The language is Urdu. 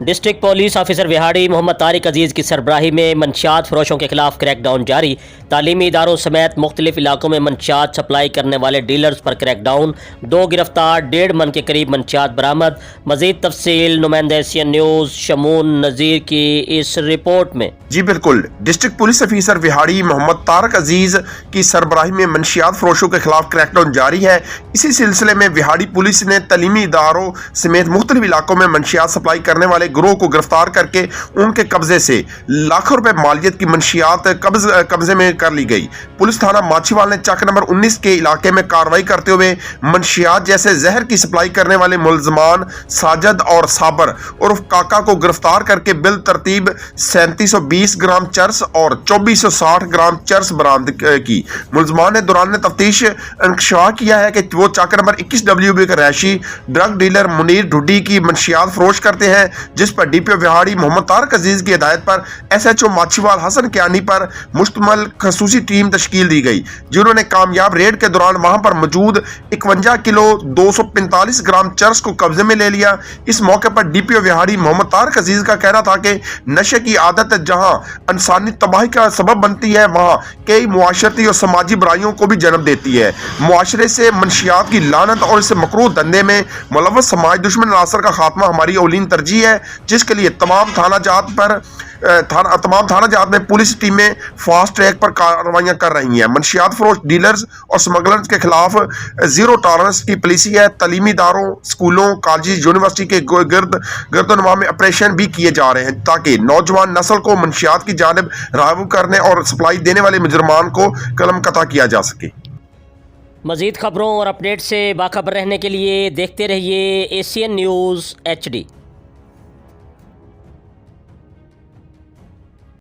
ڈسٹرکٹ پولیس آفیسر وہاڑی محمد طارق عزیز کی سربراہی میں منشیات فروشوں کے خلاف کریک ڈاؤن جاری۔ تعلیمی اداروں سمیت مختلف علاقوں میں منشیات سپلائی کرنے والے ڈیلرز پر کریک ڈاؤن، 2 گرفتار، 1.5 من کے قریب منشیات برآمد۔ مزید تفصیل نمائندہ ایشین نیوز شمون نذیر کی اس رپورٹ میں۔ جی بالکل، ڈسٹرکٹ پولیس آفیسر وہاڑی محمد طارق عزیز کی سربراہی میں منشیات فروشوں کے خلاف کریک ڈاؤن جاری ہے۔ اسی سلسلے میں وہاڑی پولیس نے تعلیمی اداروں سمیت مختلف علاقوں میں منشیات سپلائی کرنے والے گروہ کو گرفتار کر کے ان کے قبضے سے لاکھوں روپے مالیت کی منشیات قبضے میں کر لی گئی۔ پولیس تھانہ ماچھیوال نے چک نمبر 19 کے علاقے میں کارروائی کرتے ہوئے منشیات جیسے زہر کی سپلائی کرنے والے ملزمان ساجد اور صابر عرف کاکا کو گرفتار کر کے بالترتیب 3720 گرام چرس اور 2460 گرام چرس برآمد کی۔ ملزمان نے دوران تفتیش انکشاف کیا ہے کہ وہ چک نمبر 21 WB کا رہائشی ڈرگ ڈیلر منیر ڈھڈی کی منشیات فروش کرتے ہیں، جس پر DPO وہاڑی محمد طارق عزیز کی ہدایت پر SHO ماچھیوال حسن کیانی پر مشتمل خصوصی ٹیم تشکیل دی گئی، جنہوں نے کامیاب ریڈ کے دوران وہاں پر موجود 51 کلو 245 گرام چرس کو قبضے میں لے لیا۔ اس موقع پر DPO وہاڑی محمد طارق عزیز کا کہنا تھا کہ نشے کی عادت جہاں انسانی تباہی کا سبب بنتی ہے، وہاں کئی معاشرتی اور سماجی برائیوں کو بھی جنم دیتی ہے۔ معاشرے سے منشیات کی لعنت اور اس مکروہ دھندے میں ملوث سماج دشمن عناصر کا خاتمہ ہماری اولین ترجیح ہے، جس کے لیے تمام تھانہ جات میں پولیس ٹیمیں فاسٹ ٹریک پر کارروائیاں کر رہی ہیں۔ منشیات فروش ڈیلرز اور سمگلرز کے خلاف زیرو ٹالرنس کی پالیسی ہے۔ تعلیمی اداروں، اسکولوں، کالجز، یونیورسٹی کے گرد و نواح میں آپریشن بھی کیے جا رہے ہیں تاکہ نوجوان نسل کو منشیات کی جانب راغب کرنے اور سپلائی دینے والے مجرمان کو قلم قطع کیا جا سکے۔ مزید خبروں اور اپڈیٹ سے باخبر رہنے کے لیے دیکھتے رہیے ایشین نیوز HD۔